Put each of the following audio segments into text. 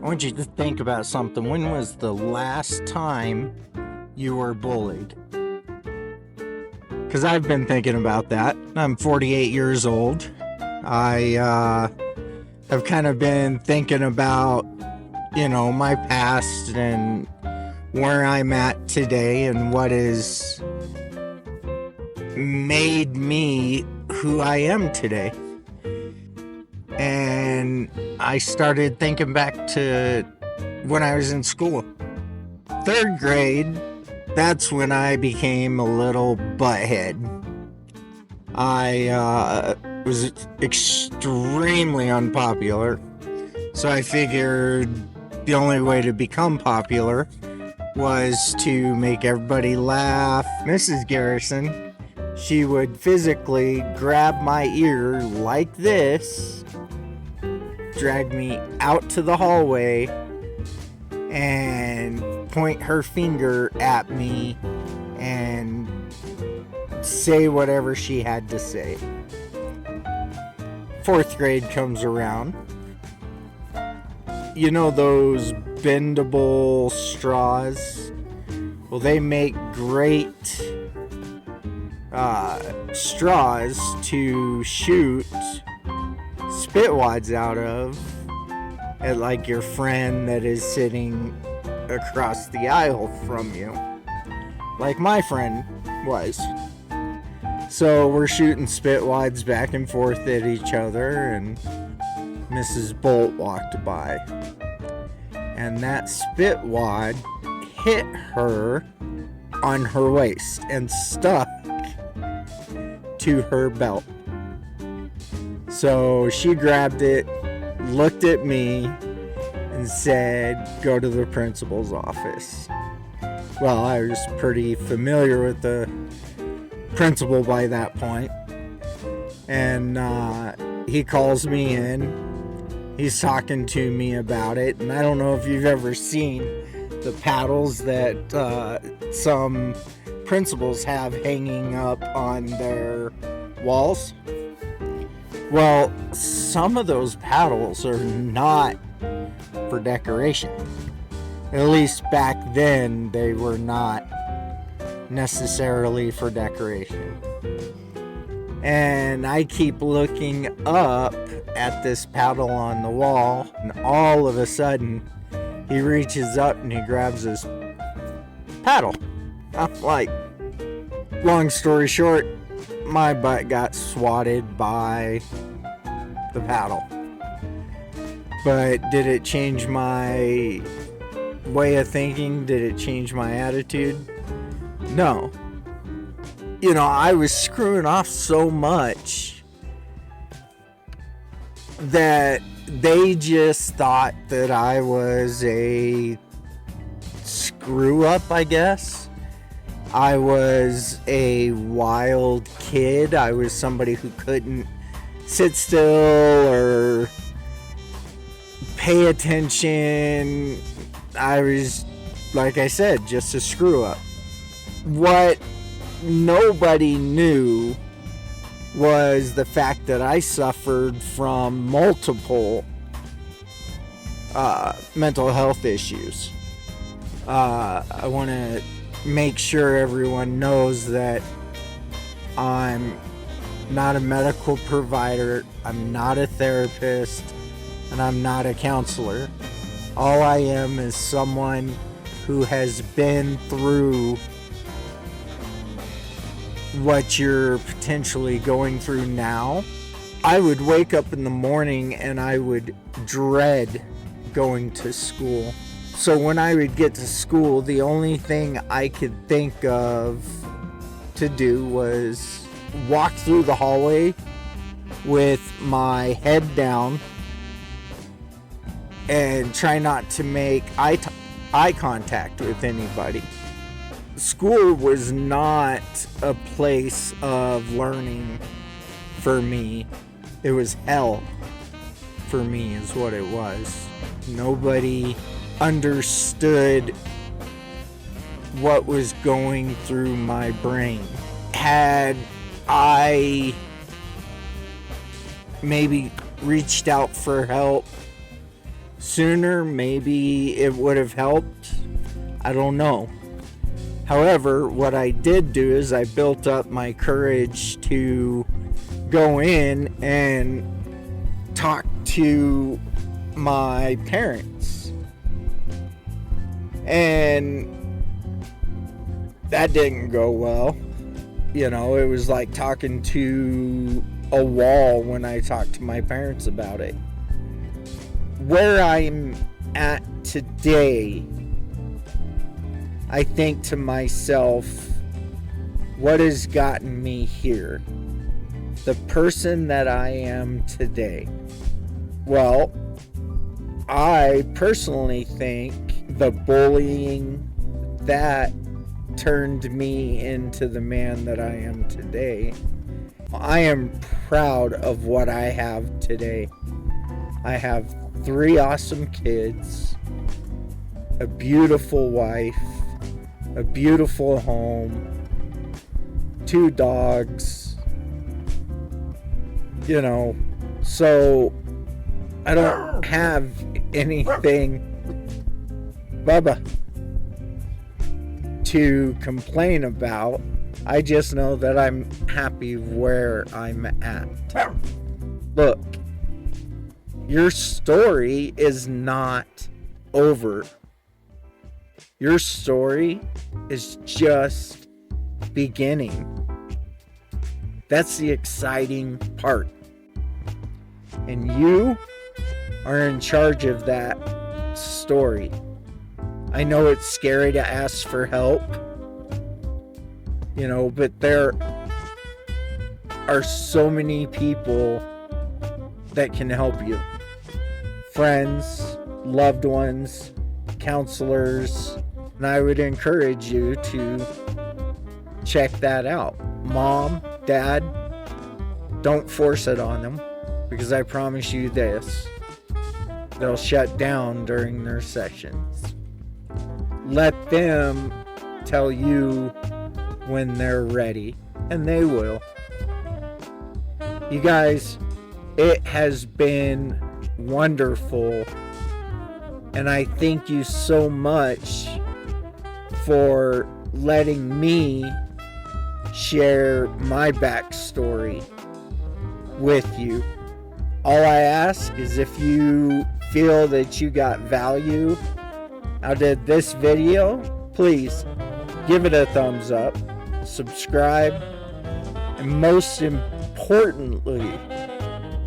I want you to think about something. When was the last time you were bullied? Because I've been thinking about that. I'm 48 years old. I have kind of been thinking about, my past and where I'm at today and what has made me who I am today. And I started thinking back to when I was in school. 3rd grade, that's when I became a little butthead. I was extremely unpopular, so I figured the only way to become popular was to make everybody laugh. Mrs. Garrison, she would physically grab my ear like this, drag me out to the hallway, and point her finger at me and say whatever she had to say. 4th grade comes around. You know those bendable straws? Well, they make great straws to shoot spit wads out of at like your friend that is sitting across the aisle from you, like my friend was. So we're shooting spit wads back and forth at each other, and Mrs. Bolt walked by, and that spit wad hit her on her waist and stuck to her belt. So she grabbed it, looked at me, and said, "Go to the principal's office." Well, I was pretty familiar with the principal by that point. And he calls me in. He's talking to me about it. And I don't know if you've ever seen the paddles that some principals have hanging up on their walls. Well, some of those paddles are not for decoration. At least back then, they were not necessarily for decoration. And I keep looking up at this paddle on the wall, and all of a sudden, he reaches up and he grabs his paddle. I'm like, long story short, my butt got swatted by the paddle. But did it change my way of thinking? Did it change my attitude? No. I was screwing off so much that they just thought that I was a screw up, I guess. I was a wild kid. I was somebody who couldn't sit still or pay attention. I was, like I said, just a screw up. What nobody knew was the fact that I suffered from multiple mental health issues. I want to make sure everyone knows that I'm not a medical provider, I'm not a therapist, and I'm not a counselor. All I am is someone who has been through what you're potentially going through now. I would wake up in the morning and I would dread going to school. So when I would get to school, the only thing I could think of to do was walk through the hallway with my head down and try not to make eye contact with anybody. School was not a place of learning for me. It was hell for me is what it was. Nobody understood what was going through my brain. Had I maybe reached out for help sooner, maybe it would have helped. I don't know. However, what I did do is I built up my courage to go in and talk to my parents. And that didn't go well. You know, it was like talking to a wall when I talked to my parents about it. Where I'm at today, I think to myself, what has gotten me here? The person that I am today. Well, I personally think the bullying that turned me into the man that I am today. I am proud of what I have today. I have 3 awesome kids, a beautiful wife, a beautiful home, 2 dogs, you know, so I don't have anything, Bubba, to complain about. I just know that I'm happy where I'm at. Look, your story is not over. Your story is just beginning. That's the exciting part. And you are in charge of that story. I know it's scary to ask for help, you know, but there are so many people that can help you. Friends, loved ones, counselors, and I would encourage you to check that out. Mom, Dad, don't force it on them, because I promise you this, they'll shut down during their sessions. Let them tell you when they're ready, and they will. You guys, it has been wonderful, and I thank you so much for letting me share my backstory with you. All I ask is if you feel that you got value out of this video, please give it a thumbs up, subscribe, and most importantly,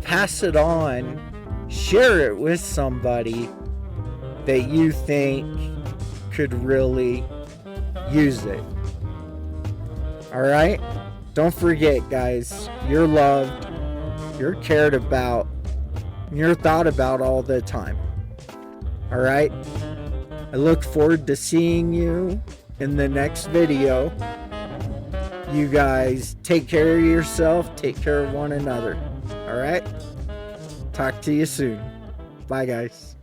pass it on, share it with somebody that you think could really use it. Alright? Don't forget, guys, you're loved, you're cared about, and you're thought about all the time. Alright? I look forward to seeing you in the next video. You guys take care of yourself, take care of one another. Alright? Talk to you soon. Bye, guys.